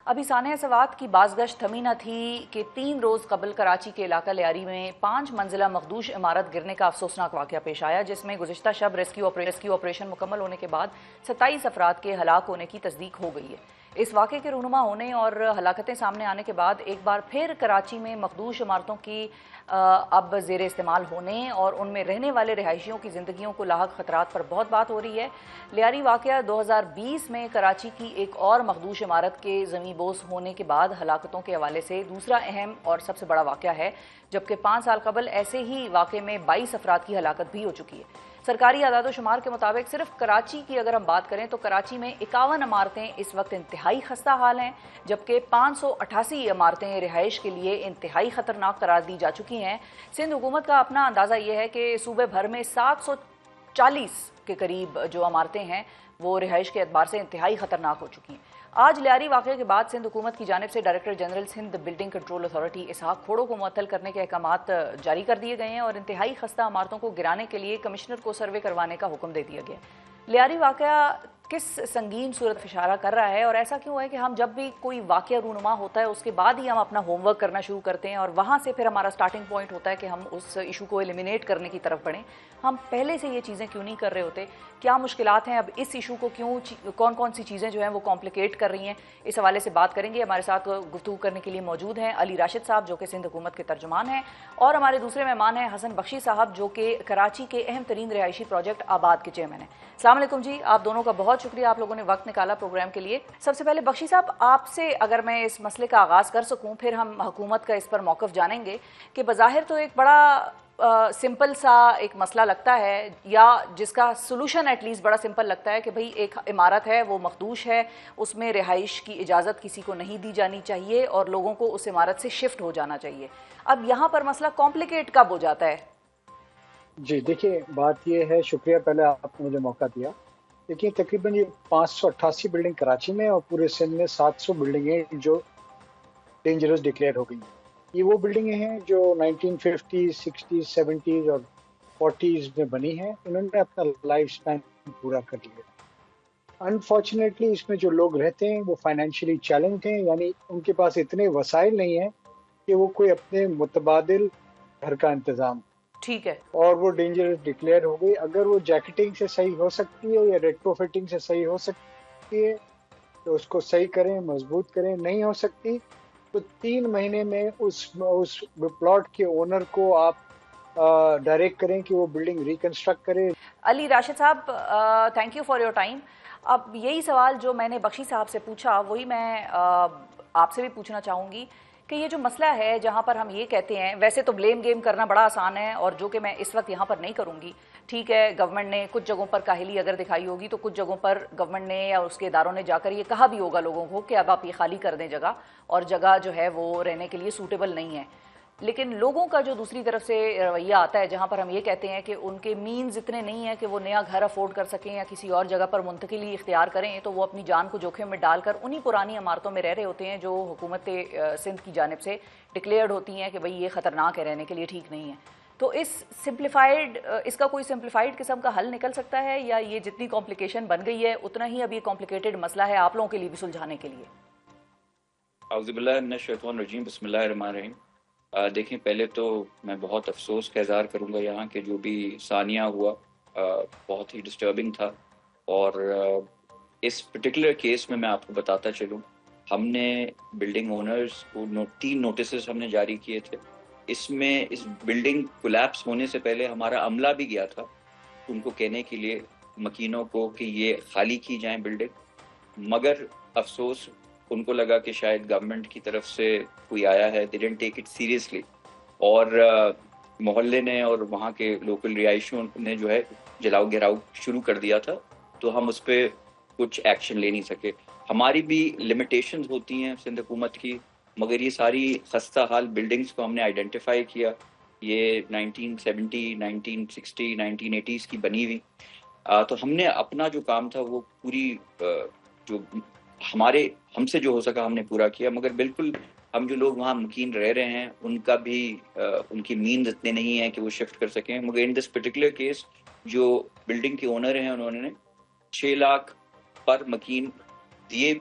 ابھی سانحہ سوات کی بازگشت تھمی نہ تھی کہ 3 روز قبل کراچی کے علاقہ لیاری میں 5 منزلہ مخدوش عمارت گرنے کا افسوسناک واقعہ پیش آیا، جس میں گزشتہ شب ریسکیو آپریشن مکمل ہونے کے بعد 27 افراد کے ہلاک ہونے کی تصدیق ہو گئی ہے۔ اس واقعے کے رونما ہونے اور ہلاکتیں سامنے آنے کے بعد ایک بار پھر کراچی میں مخدوش عمارتوں کی اب زیر استعمال ہونے اور ان میں رہنے والے رہائشیوں کی زندگیوں کو لاحق خطرات پر بہت بات ہو رہی ہے۔ لیاری واقعہ 2020 میں کراچی کی ایک اور مخدوش عمارت کے زمیں بوس ہونے کے بعد ہلاکتوں کے حوالے سے دوسرا اہم اور سب سے بڑا واقعہ ہے، جبکہ 5 سال قبل ایسے ہی واقعے میں 22 افراد کی ہلاکت بھی ہو چکی ہے۔ سرکاری اعداد و شمار کے مطابق صرف کراچی کی اگر ہم بات کریں تو کراچی میں 51 عمارتیں اس وقت انتہائی خستہ حال ہیں، جبکہ 588 عمارتیں رہائش کے لیے انتہائی خطرناک قرار دی جا چکی ہیں۔ سندھ حکومت کا اپنا اندازہ یہ ہے کہ صوبے بھر میں 740 کے قریب جو عمارتیں ہیں وہ رہائش کے اعتبار سے انتہائی خطرناک ہو چکی ہیں۔ آج لیاری واقعے کے بعد سندھ حکومت کی جانب سے director general Sindh building control authority Ishaq Khoro کو معطل کرنے کے احکامات جاری کر دیے گئے ہیں اور انتہائی خستہ عمارتوں کو گرانے کے لیے کمشنر کو سروے کروانے کا حکم دے دیا گیا ہے۔ لیاری واقعہ کس سنگین صورت اشارہ کر رہا ہے اور ایسا کیوں ہے کہ ہم جب بھی کوئی واقعہ رونما ہوتا ہے اس کے بعد ہی ہم اپنا ہوم ورک کرنا شروع کرتے ہیں اور وہاں سے پھر ہمارا سٹارٹنگ پوائنٹ ہوتا ہے کہ ہم اس ایشو کو ایلیمینیٹ کرنے کی طرف بڑھیں؟ ہم پہلے سے یہ چیزیں کیوں نہیں کر رہے ہوتے؟ کیا مشکلات ہیں اب اس ایشو کو کیوں کون سی چیزیں جو ہیں وہ کمپلیکیٹ کر رہی ہیں؟ اس حوالے سے بات کریں گے۔ ہمارے ساتھ گفتگو کرنے کے لیے موجود ہیں علی راشد صاحب جو کہ سندھ حکومت کے ترجمان ہیں، اور ہمارے دوسرے مہمان ہیں حسن بخشی صاحب جو کہ کراچی کے اہم ترین رہائشی پروجیکٹ آباد کے چیئرمین ہیں۔ السلام علیکم جی، آپ دونوں کا بہت شکریہ، آپ لوگوں نے وقت نکالا پروگرام کے لیے۔ سب سے پہلے بخشی صاحب آپ سے اگر میں اس مسئلے کا آغاز کر سکوں، پھر ہم حکومت کا اس پر موقف جانیں گے کہ بظاہر تو ایک بڑا سمپل سا ایک مسئلہ لگتا ہے، یا جس کا سلوشن ایٹ لیسٹ بڑا سمپل لگتا ہے کہ بھئی ایک عمارت ہے وہ مخدوش ہے، اس میں رہائش کی اجازت کسی کو نہیں دی جانی چاہیے اور لوگوں کو اس عمارت سے شفٹ ہو جانا چاہیے۔ اب یہاں پر مسئلہ کمپلیکیٹ کب ہو جاتا ہے؟ جی دیکھیے، بات یہ ہے، شکریہ پہلے آپ نے مجھے موقع دیا۔ دیکھیے تقریباً یہ 588 بلڈنگ کراچی میں اور پورے سندھ میں 700 بلڈنگیں جو ڈینجرس ڈکلیئر ہو گئی ہیں۔ یہ وہ بلڈنگیں ہیں جو 1950s 60s 70s اور 40s میں بنی ہیں، انہوں نے اپنا لائف سپین پورا کر لیا۔ انفارچونیٹلی اس میں جو لوگ رہتے ہیں وہ فائنینشلی چیلنجڈ ہیں، یعنی ان کے پاس اتنے وسائل نہیں ہیں کہ وہ کوئی اپنے متبادل گھر کا انتظام، ٹھیک ہے، اور وہ ڈینجرس ڈکلیئر ہو گئی۔ اگر وہ جیکٹنگ سے صحیح ہو سکتی ہے یا ریٹرو فٹنگ سے صحیح ہو سکتی ہے تو اس کو صحیح کریں، مضبوط کریں۔ نہیں ہو سکتی تو 3 مہینے میں اس پلاٹ کے اونر کو آپ ڈائریکٹ کریں کہ وہ بلڈنگ ریکنسٹرکٹ کرے۔ علی راشد صاحب thank you for your time. اب یہی سوال جو میں نے بخشی صاحب سے پوچھا وہی میں آپ سے بھی پوچھنا چاہوں گی کہ یہ جو مسئلہ ہے جہاں پر ہم یہ کہتے ہیں، ویسے تو بلیم گیم کرنا بڑا آسان ہے اور جو کہ میں اس وقت یہاں پر نہیں کروں گی، ٹھیک ہے، گورنمنٹ نے کچھ جگہوں پر کاہلی اگر دکھائی ہوگی تو کچھ جگہوں پر گورنمنٹ نے یا اس کے اداروں نے جا کر یہ کہا بھی ہوگا لوگوں کو کہ اب آپ یہ خالی کر دیں جگہ، اور جگہ جو ہے وہ رہنے کے لیے سوٹیبل نہیں ہے۔ لیکن لوگوں کا جو دوسری طرف سے رویہ آتا ہے جہاں پر ہم یہ کہتے ہیں کہ ان کے مینز اتنے نہیں ہیں کہ وہ نیا گھر افورڈ کر سکیں یا کسی اور جگہ پر منتقلی اختیار کریں، تو وہ اپنی جان کو جوخم میں ڈال کر انہی پرانی عمارتوں میں رہ رہے ہوتے ہیں جو حکومت سندھ کی جانب سے ڈکلیئرڈ ہوتی ہیں کہ بھئی یہ خطرناک ہے، رہنے کے لیے ٹھیک نہیں ہے۔ تو اس کا کوئی سمپلیفائڈ قسم کا حل نکل سکتا ہے، یا یہ جتنی کمپلیکیشن بن گئی ہے اتنا ہی اب یہ کمپلیکیٹڈ مسئلہ ہے آپ لوگوں کے لیے بھی سلجھانے کے لیے؟ اعوذ باللہ من الشیطان الرجیم، بسم اللہ الرحمن الرحیم۔ دیکھیں، پہلے تو میں بہت افسوس کا اظہار کروں گا یہاں کہ جو بھی ثانیہ ہوا بہت ہی ڈسٹربنگ تھا، اور اس پرٹیکولر کیس میں آپ کو بتاتا چلوں، ہم نے بلڈنگ اونرز کو 3 نوٹسز ہم نے جاری کیے تھے۔ اس میں اس بلڈنگ کولیپس ہونے سے پہلے ہمارا عملہ بھی گیا تھا ان کو کہنے کے لیے، مکینوں کو، کہ یہ خالی کی جائیں بلڈنگ، مگر افسوس ان کو لگا کہ شاید گورنمنٹ کی طرف سے کوئی آیا ہے، they didn't take it seriously، اور محلے نے اور وہاں کے لوکل رہائشیوں نے جو ہے جلاؤ گھراؤ شروع کر دیا تھا، تو ہم اس پہ کچھ ایکشن لے نہیں سکے۔ ہماری بھی لمیٹیشنز ہوتی ہیں سندھ حکومت کی، مگر یہ ساری خستہ حال بلڈنگز کو ہم نے آئیڈینٹیفائی کیا، یہ 1970 1960 1980s کی بنی ہوئی، تو ہم نے اپنا جو کام تھا وہ پوری جو ہم سے جو ہو سکا ہم نے پورا کیا، مگر بالکل ہم جو لوگ وہاں مکین رہ رہے ہیں ان کا بھی ان کی نیند اتنے نہیں ہے کہ وہ شفٹ کر سکیں۔ مگر ان دس پرٹیکولر کیس جو بلڈنگ کے اونر ہیں انہوں نے 6 لاکھ پر مکین دیے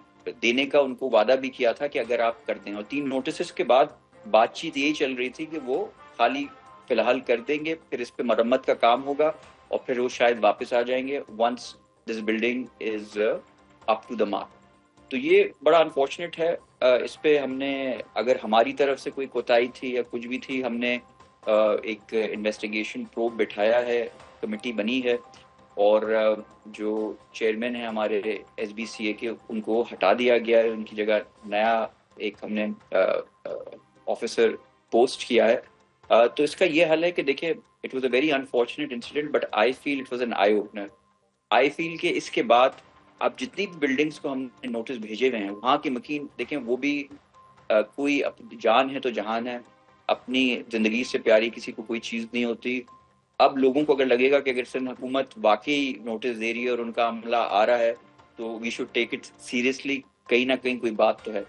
دینے کا ان کو وعدہ بھی کیا تھا کہ اگر آپ کر دیں, اور 3 نوٹسز کے بعد بات چیت یہی چل رہی تھی کہ وہ خالی فی الحال کر دیں گے, پھر اس پہ مرمت کا کام ہوگا اور پھر وہ شاید واپس آ جائیں گے once this building is up to the mark. تو یہ بڑا انفارچونیٹ ہے. اس پہ ہم نے, اگر ہماری طرف سے کوئی کوتاہی تھی یا کچھ بھی تھی, ہم نے ایک انویسٹیگیشن پروب بٹھایا ہے, کمیٹی بنی ہے, اور جو چیئرمین ہیں ہمارے ایس بی سی اے کے, ان کو ہٹا دیا گیا ہے, ان کی جگہ نیا ایک ہم نے آفیسر پوسٹ کیا ہے. تو اس کا یہ حل ہے کہ دیکھیں, it was a very unfortunate incident, but I feel it was an eye opener. I feel کہ اس کے بعد اب جتنی بھی بلڈنگس کو ہم نے نوٹس بھیجے ہوئے ہیں, وہاں کے مکین دیکھیں, وہ بھی کوئی جان ہے تو جہان ہے, اپنی زندگی سے پیاری کسی کو کوئی چیز نہیں ہوتی. اب لوگوں کو اگر لگے گا کہ اگر سندھ حکومت واقعی نوٹس دے رہی ہے اور ان کا عملہ آ رہا ہے تو we should take it seriously, کہیں نہ کہیں کوئی بات تو ہے.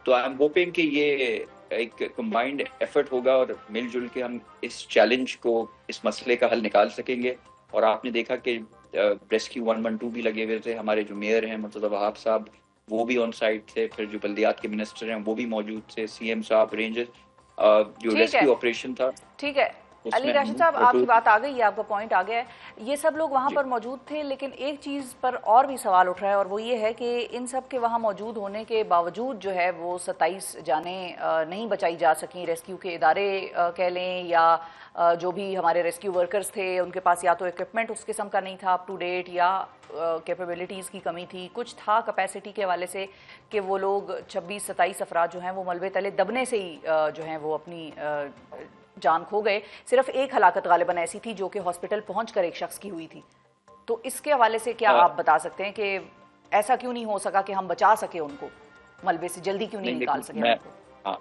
تو آئی ایم ہوپنگ کہ یہ ایک کمبائنڈ ایفرٹ ہوگا اور مل جل کے ہم اس چیلنج کو, اس مسئلے کا حل نکال سکیں گے. اور آپ نے دیکھا کہ ریسکیو 112 بھی لگے ہوئے تھے, ہمارے جو میئر ہیں مرتضی وہاب صاحب وہ بھی آن سائٹ تھے, پھر جو بلدیات کے منسٹر ہیں وہ بھی موجود تھے, سی ایم صاحب, رینجر, جو ریسکیو آپریشن تھا. ٹھیک ہے علی راشد صاحب, آپ کی بات آ گئی ہے, آپ کا پوائنٹ آ گیا ہے. یہ سب لوگ وہاں پر موجود تھے, لیکن ایک چیز پر اور بھی سوال اٹھ رہا ہے, اور وہ یہ ہے کہ ان سب کے وہاں موجود ہونے کے باوجود جو ہے وہ 27 جانیں نہیں بچائی جا سکیں. ریسکیو کے ادارے کہہ لیں یا جو بھی ہمارے ریسکیو ورکرز تھے, ان کے پاس یا تو اکوپمنٹ اس قسم کا نہیں تھا اپ ٹو ڈیٹ, یا کیپیبلٹیز کی کمی تھی, کچھ تھا کیپیسٹی کے حوالے سے کہ وہ لوگ 26-27 افراد جو ہیں وہ ملبے تلے دبنے سے ہی جو ہیں وہ اپنی جان کھو گئے. صرف ایک ہلاکت غالباً ایسی تھی جو کہ ہاسپٹل پہنچ کر ایک شخص کی ہوئی تھی. تو اس کے حوالے سے کیا آپ بتا سکتے ہیں کہ ایسا کیوں نہیں ہو سکا کہ ہم بچا سکے ان کو, ملبے سے جلدی کیوں نہیں نکال سکے ان کو؟ ہاں,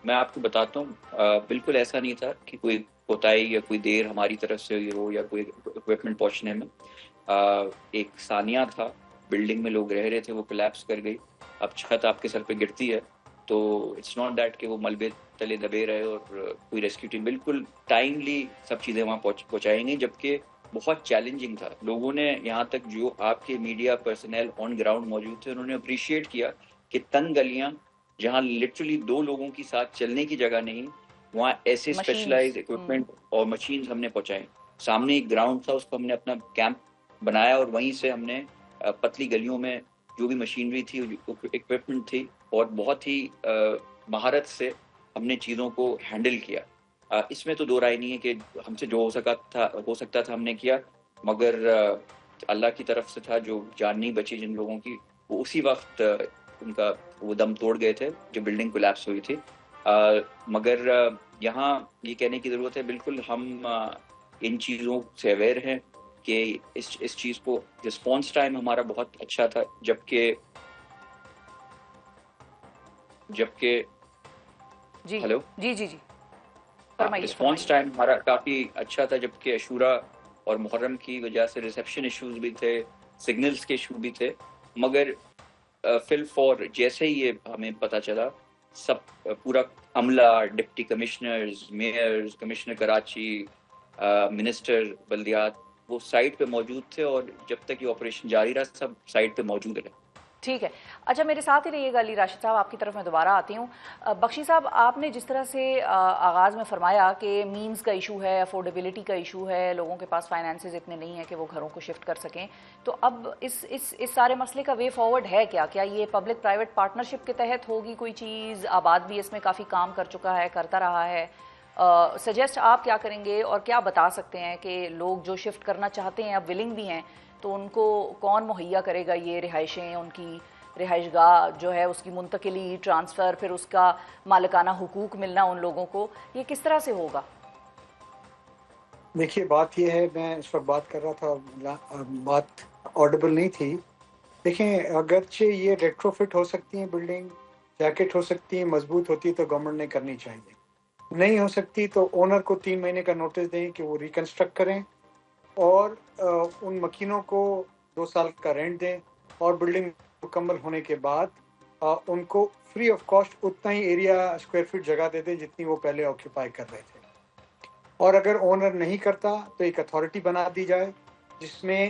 میں آپ کو بتاتا ہوں, بالکل ایسا نہیں تھا کہ کوئی کوتاہی یا کوئی دیر ہماری طرف سے ہو یا کوئی اکوپمنٹ پہنچنے میں. ایک ثانیہ تھا, بلڈنگ میں لوگ رہ رہے تھے, وہ کولیپس کر گئی. اب چھت آپ کے سر پہ گرتی ہے تو اٹس ناٹ دیٹ کہ وہ ملبے تلے دبے رہے اور کوئی ریسکیو ٹیم, بالکل ٹائملی سب چیزیں وہاں پہنچائی گئی, جبکہ بہت چیلنجنگ تھا. لوگوں نے, یہاں تک جو آپ کے میڈیا پرسنل آن گراؤنڈ موجود تھے, انہوں نے اپریشیٹ کیا کہ تنگ گلیاں جہاں لٹرلی 2 لوگوں کی ساتھ چلنے کی جگہ نہیں, وہاں ایسے اسپیشلائز اکوپمنٹ اور مشینز ہم نے پہنچائیں. سامنے ایک گراؤنڈ تھا, اس کو ہم نے اپنا کیمپ بنایا اور وہیں سے ہم نے پتلی گلیوں میں جو بھی مشینری تھی, اکوپمنٹ تھی, اور بہت ہی مہارت سے ہم نے چیزوں کو ہینڈل کیا. اس میں تو دو رائے نہیں ہے کہ ہم سے جو ہو سکتا تھا ہم نے کیا, مگر اللہ کی طرف سے تھا. جو جان نہیں بچی جن لوگوں کی, وہ اسی وقت ان کا وہ دم توڑ گئے تھے جو بلڈنگ کولیپس ہوئی تھی. مگر یہاں یہ کہنے کی ضرورت ہے, بالکل ہم ان چیزوں سے اویئر ہیں کہ اس چیز کو رسپانس ٹائم ہمارا بہت اچھا تھا, جبکہ جی ہلو جی جی جی رسپانس ٹائم ہمارا کافی اچھا تھا, جبکہ عاشورہ اور محرم کی وجہ سے ریسیپشن ایشوز بھی تھے, سگنلز کے ایشو بھی تھے. مگر فل فور جیسے ہی یہ ہمیں پتہ چلا, سب پورا عملہ, deputy commissioners, mayors, commissioner Karachi, minister بلدیات, وہ سائٹ پہ موجود تھے, اور جب تک یہ آپریشن جاری رہا سب سائٹ پہ موجود رہے. ٹھیک ہے. اچھا میرے ساتھ ہی رہیے گا علی راشد صاحب, آپ کی طرف میں دوبارہ آتی ہوں. بخشی صاحب, آپ نے جس طرح سے آغاز میں فرمایا کہ مینز کا ایشو ہے, افورڈیبلٹی کا ایشو ہے, لوگوں کے پاس فائنانسز اتنے نہیں ہیں کہ وہ گھروں کو شفٹ کر سکیں, تو اب اس سارے مسئلے کا وے فارورڈ ہے کیا یہ پبلک پرائیویٹ پارٹنرشپ کے تحت ہوگی کوئی چیز؟ آباد بھی اس میں کافی کام کر چکا ہے, کرتا رہا ہے. سجیسٹ آپ کیا کریں گے اور کیا بتا سکتے ہیں کہ لوگ جو شفٹ کرنا چاہتے ہیں, اب ولنگ بھی ہیں, تو ان کو کون مہیا کرے گا یہ رہائشیں, ان کی رہائش گاہ جو ہے اس کی منتقلی, ٹرانسفر, پھر اس کا مالکانہ حقوق ملنا ان لوگوں کو, یہ کس طرح سے ہوگا؟ دیکھیے بات یہ ہے, میں اس پر بات کر رہا تھا, بات آڈیبل نہیں تھی. دیکھیں اگرچہ یہ ریٹرو فٹ ہو سکتی ہیں بلڈنگ, جیکٹ ہو سکتی ہیں, مضبوط ہوتی ہے تو گورنمنٹ نے کرنی چاہیے. نہیں ہو سکتی تو اونر کو 3 مہینے کا نوٹس دیں کہ وہ ریکنسٹرکٹ کریں, اور ان مکینوں کو 2 سال کا رینٹ دیں, اور بلڈنگ مکمل ہونے کے بعد ان کو فری آف کاسٹ اتنا ہی ایریا اسکوائر فٹ جگہ دے دیں جتنی وہ پہلے آکیوپائی کر رہے تھے. اور اگر اونر نہیں کرتا تو ایک اتھارٹی بنا دی جائے جس میں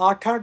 8-8,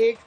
1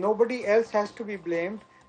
nobody else has to be blamed।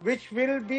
which will be